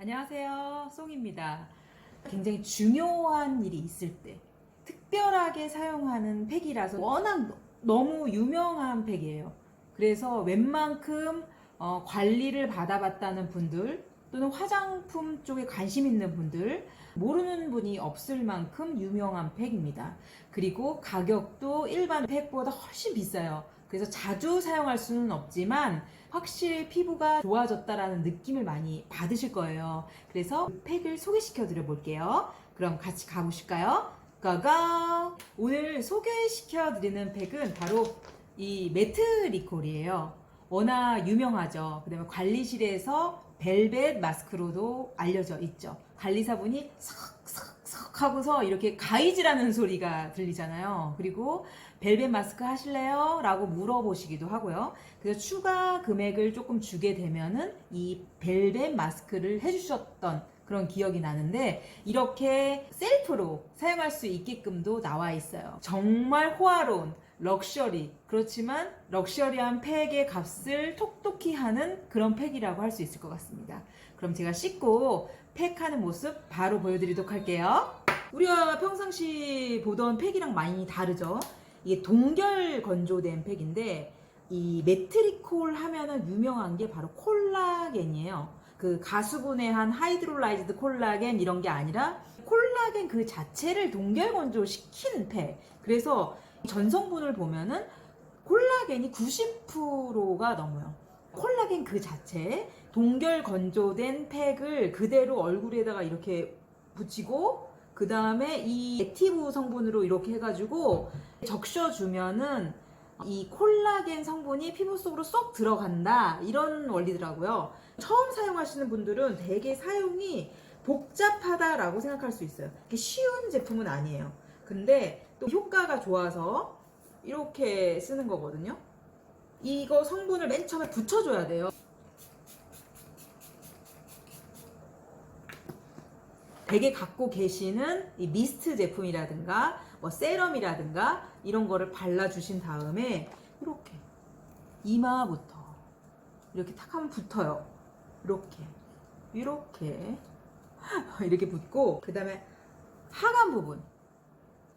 안녕하세요. 송입니다. 굉장히 중요한 일이 있을 때 특별하게 사용하는 팩이라서 워낙 너무 유명한 팩이에요. 그래서 웬만큼 관리를 받아봤다는 분들 또는 화장품 쪽에 관심 있는 분들 모르는 분이 없을 만큼 유명한 팩입니다. 그리고 가격도 일반 팩보다 훨씬 비싸요. 그래서 자주 사용할 수는 없지만 확실히 피부가 좋아졌다라는 느낌을 많이 받으실 거예요. 그래서 팩을 소개시켜 드려 볼게요. 그럼 같이 가보실까요? 고고! 오늘 소개시켜 드리는 팩은 바로 이 매트 리콜이에요. 워낙 유명하죠. 그 다음에 관리실에서 벨벳 마스크로도 알려져 있죠. 관리사분이 석석석 하고서 이렇게 가이즈라는 소리가 들리잖아요. 그리고 벨벳 마스크 하실래요? 라고 물어보시기도 하고요. 그래서 추가 금액을 조금 주게 되면은 이 벨벳 마스크를 해주셨던 그런 기억이 나는데 이렇게 셀프로 사용할 수 있게끔도 나와 있어요. 정말 호화로운 럭셔리, 그렇지만 럭셔리한 팩의 값을 톡톡히 하는 그런 팩이라고 할 수 있을 것 같습니다. 그럼 제가 씻고 팩하는 모습 바로 보여드리도록 할게요. 우리가 평상시 보던 팩이랑 많이 다르죠. 이게 동결 건조된 팩인데 이 매트리콜 하면은 유명한 게 바로 콜라겐이에요. 그 가수분해한 하이드롤라이즈드 콜라겐 이런 게 아니라 콜라겐 그 자체를 동결 건조시킨 팩. 그래서 전성분을 보면은 콜라겐이 90%가 넘어요. 콜라겐 그 자체 동결 건조된 팩을 그대로 얼굴에다가 이렇게 붙이고 그 다음에 이 액티브 성분으로 이렇게 해가지고 적셔주면은 이 콜라겐 성분이 피부 속으로 쏙 들어간다 이런 원리더라고요. 처음 사용하시는 분들은 되게 사용이 복잡하다라고 생각할 수 있어요. 쉬운 제품은 아니에요. 근데 또 효과가 좋아서 이렇게 쓰는 거거든요. 이거 성분을 맨 처음에 붙여줘야 돼요. 댁에 갖고 계시는 이 미스트 제품이라든가 뭐 세럼이라든가 이런 거를 발라주신 다음에 이렇게 이마부터 이렇게 탁 하면 붙어요. 이렇게 이렇게 붙고 그 다음에 하관 부분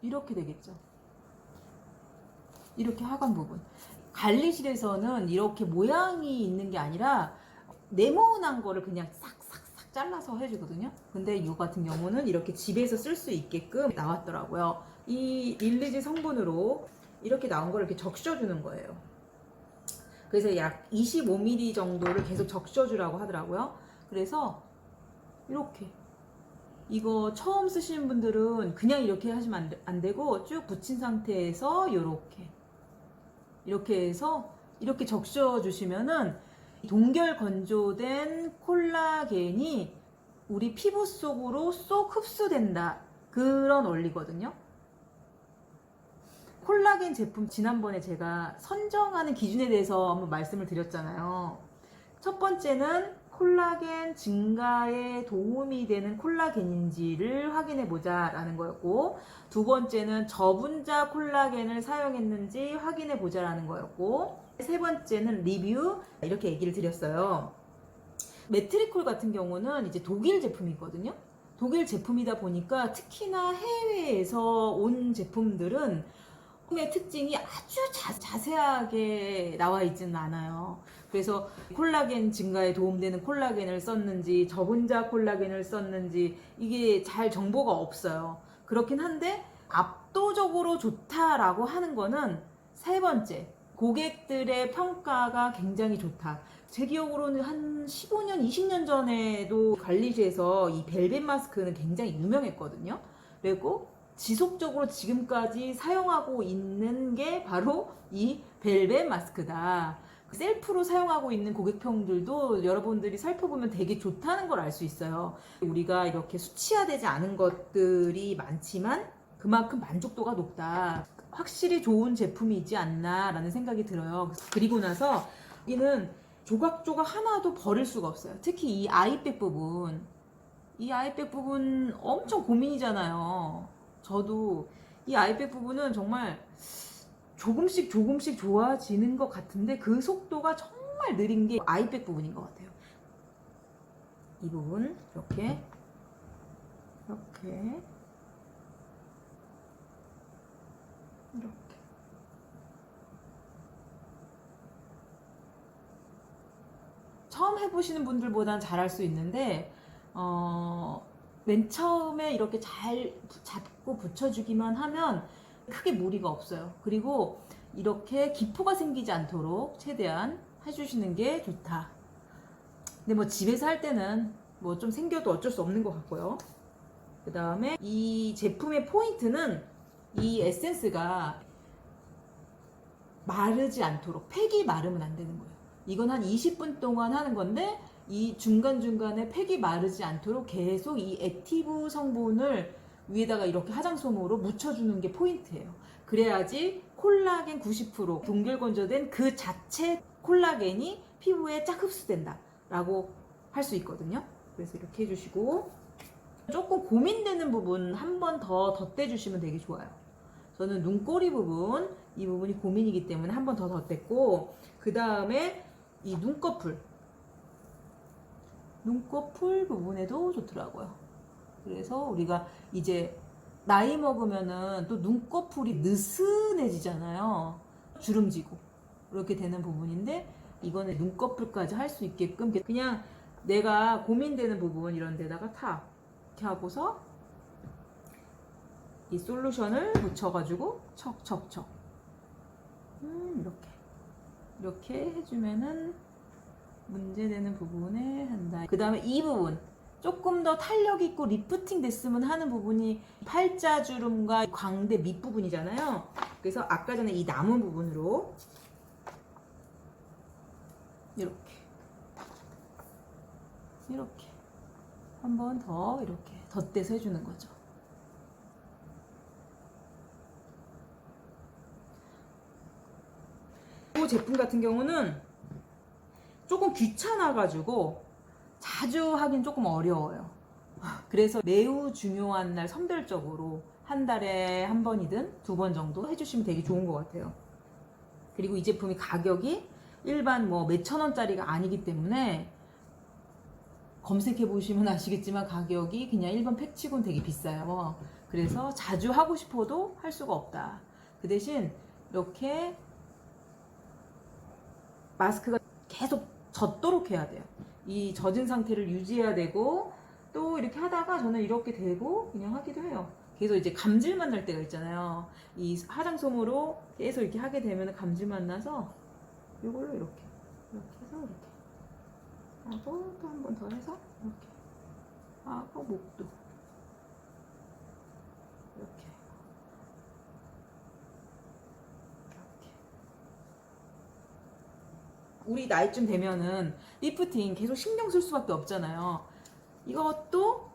이렇게 되겠죠. 이렇게 하관 부분 관리실에서는 이렇게 모양이 있는 게 아니라 네모난 거를 그냥 싹싹싹 잘라서 해주거든요. 근데 이거 같은 경우는 이렇게 집에서 쓸 수 있게끔 나왔더라고요. 이 릴리지 성분으로 이렇게 나온 걸 이렇게 적셔주는 거예요. 그래서 약 25ml 정도를 계속 적셔주라고 하더라고요. 그래서 이렇게 이거 처음 쓰시는 분들은 그냥 이렇게 하시면 안 되고 쭉 붙인 상태에서 이렇게 해서 이렇게 적셔 주시면은 동결 건조된 콜라겐이 우리 피부 속으로 쏙 흡수된다 그런 원리거든요. 콜라겐 제품 지난번에 제가 선정하는 기준에 대해서 한번 말씀을 드렸잖아요. 첫 번째는 콜라겐 증가에 도움이 되는 콜라겐인지를 확인해 보자 라는 거였고, 두 번째는 저분자 콜라겐을 사용했는지 확인해 보자 라는 거였고, 세 번째는 리뷰 이렇게 얘기를 드렸어요. 매트리콜 같은 경우는 이제 독일 제품이거든요. 독일 제품이다 보니까 특히나 해외에서 온 제품들은 의 특징이 아주 자세하게 나와 있지는 않아요. 그래서 콜라겐 증가에 도움되는 콜라겐을 썼는지 저분자 콜라겐을 썼는지 이게 잘 정보가 없어요. 그렇긴 한데 압도적으로 좋다라고 하는 거는 세 번째, 고객들의 평가가 굉장히 좋다. 제 기억으로는 한 15년, 20년 전에도 관리실에서 이 벨벳 마스크는 굉장히 유명했거든요. 그리고 지속적으로 지금까지 사용하고 있는 게 바로 이 벨벳 마스크다. 셀프로 사용하고 있는 고객평들도 여러분들이 살펴보면 되게 좋다는 걸 알 수 있어요. 우리가 이렇게 수치화되지 않은 것들이 많지만 그만큼 만족도가 높다. 확실히 좋은 제품이지 않나 라는 생각이 들어요. 그리고 나서 여기는 조각조각 하나도 버릴 수가 없어요. 특히 이 아이백 부분, 이 아이백 부분 엄청 고민이잖아요. 저도 이 아이백 부분은 정말 조금씩 좋아지는 것 같은데 그 속도가 정말 느린 게 아이백 부분인 것 같아요. 이 부분 이렇게 이렇게 처음 해보시는 분들보다는 잘할 수 있는데 맨 처음에 이렇게 잘 잡고 붙여주기만 하면 크게 무리가 없어요. 그리고 이렇게 기포가 생기지 않도록 최대한 해주시는 게 좋다. 근데 뭐 집에서 할 때는 뭐 좀 생겨도 어쩔 수 없는 것 같고요. 그 다음에 이 제품의 포인트는 이 에센스가 마르지 않도록, 팩이 마르면 안 되는 거예요. 이건 한 20분 동안 하는 건데 이 중간중간에 팩이 마르지 않도록 계속 이 액티브 성분을 위에다가 이렇게 화장솜으로 묻혀주는 게 포인트예요. 그래야지 콜라겐 90% 동결 건조된 그 자체 콜라겐이 피부에 쫙 흡수된다 라고 할 수 있거든요. 그래서 이렇게 해주시고, 조금 고민되는 부분 한 번 더 덧대주시면 되게 좋아요. 저는 눈꼬리 부분, 이 부분이 고민이기 때문에 한 번 더 덧댔고, 그 다음에 이 눈꺼풀 부분에도 좋더라고요. 그래서 우리가 이제 나이 먹으면은 또 눈꺼풀이 느슨해지잖아요. 주름지고 이렇게 되는 부분인데, 이거는 눈꺼풀까지 할 수 있게끔 그냥 내가 고민되는 부분 이런 데다가 탁 이렇게 하고서 이 솔루션을 묻혀가지고 척척척 이렇게 해주면은 문제되는 부분에 한다. 그 다음에 이 부분 조금 더 탄력 있고 리프팅 됐으면 하는 부분이 팔자주름과 광대 밑부분이잖아요. 그래서 아까 전에 이 남은 부분으로 이렇게 한 번 더 이렇게 덧대서 해주는 거죠. 이 제품 같은 경우는 조금 귀찮아가지고 자주 하긴 조금 어려워요. 그래서 매우 중요한 날 선별적으로 한 달에 한 번이든 두 번 정도 해주시면 되게 좋은 것 같아요. 그리고 이 제품이 가격이 일반 뭐 몇천 원짜리가 아니기 때문에 검색해 보시면 아시겠지만 가격이 그냥 일반 팩치고는 되게 비싸요. 그래서 자주 하고 싶어도 할 수가 없다. 그 대신 이렇게 마스크가 계속 젖도록 해야 돼요. 이 젖은 상태를 유지해야 되고, 또 이렇게 하다가 저는 이렇게 대고 그냥 하기도 해요. 계속 이제 감질만 날 때가 있잖아요. 이 화장솜으로 계속 이렇게 하게 되면 감질만 나서 이걸로 이렇게 해서 이렇게 하고, 또 한 번 더 해서 이렇게 하고, 목도 이렇게 우리 나이쯤 되면은 리프팅 계속 신경 쓸 수밖에 없잖아요. 이것도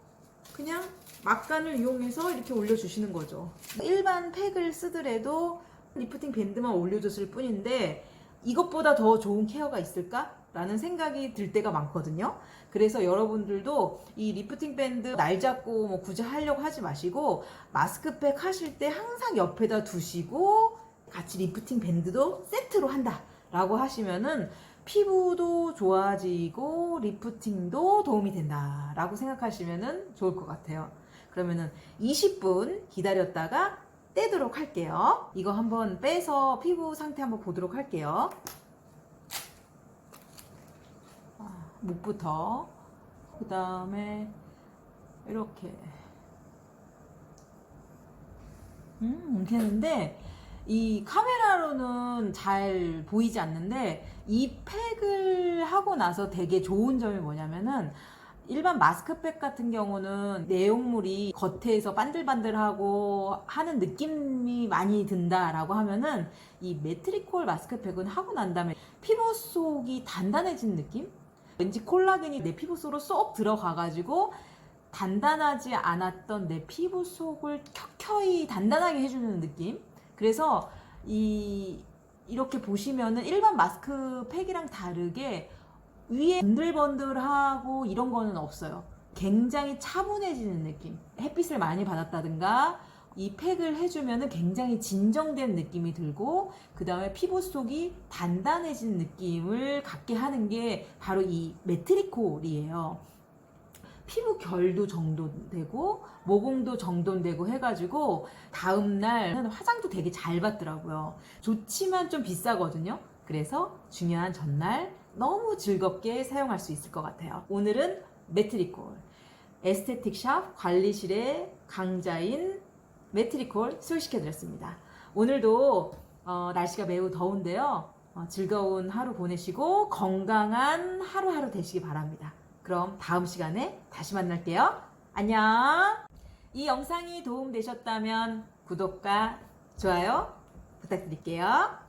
그냥 막간을 이용해서 이렇게 올려주시는 거죠. 일반 팩을 쓰더라도 리프팅 밴드만 올려줬을 뿐인데 이것보다 더 좋은 케어가 있을까? 라는 생각이 들 때가 많거든요. 그래서 여러분들도 이 리프팅 밴드 날 잡고 뭐 굳이 하려고 하지 마시고, 마스크팩 하실 때 항상 옆에다 두시고 같이 리프팅 밴드도 세트로 한다 라고 하시면은 피부도 좋아지고 리프팅도 도움이 된다 라고 생각하시면은 좋을 것 같아요. 그러면은 20분 기다렸다가 떼도록 할게요. 이거 한번 빼서 피부 상태 한번 보도록 할게요. 목부터, 그 다음에 이렇게 이렇게 했는데, 이 카메라로는 잘 보이지 않는데 이 팩을 하고 나서 되게 좋은 점이 뭐냐면은, 일반 마스크팩 같은 경우는 내용물이 겉에서 반들반들하고 하는 느낌이 많이 든다라고 하면은, 이 매트리콜 마스크팩은 하고 난 다음에 피부 속이 단단해진 느낌? 왠지 콜라겐이 내 피부 속으로 쏙 들어가가지고 단단하지 않았던 내 피부 속을 켜켜이 단단하게 해주는 느낌? 그래서 이렇게 보시면은 일반 마스크팩이랑 다르게 위에 번들번들하고 이런 거는 없어요. 굉장히 차분해지는 느낌. 햇빛을 많이 받았다든가 이 팩을 해주면은 굉장히 진정된 느낌이 들고, 그 다음에 피부 속이 단단해진 느낌을 갖게 하는 게 바로 이 매트리콜이에요. 피부 결도 정돈되고 모공도 정돈되고 해가지고 다음날 화장도 되게 잘 받더라고요. 좋지만 좀 비싸거든요. 그래서 중요한 전날 너무 즐겁게 사용할 수 있을 것 같아요. 오늘은 매트리콜 에스테틱샵 관리실의 강자인 매트리콜 소개시켜드렸습니다. 오늘도 날씨가 매우 더운데요. 즐거운 하루 보내시고 건강한 하루하루 되시기 바랍니다. 그럼 다음 시간에 다시 만날게요. 안녕. 이 영상이 도움되셨다면 구독과 좋아요 부탁드릴게요.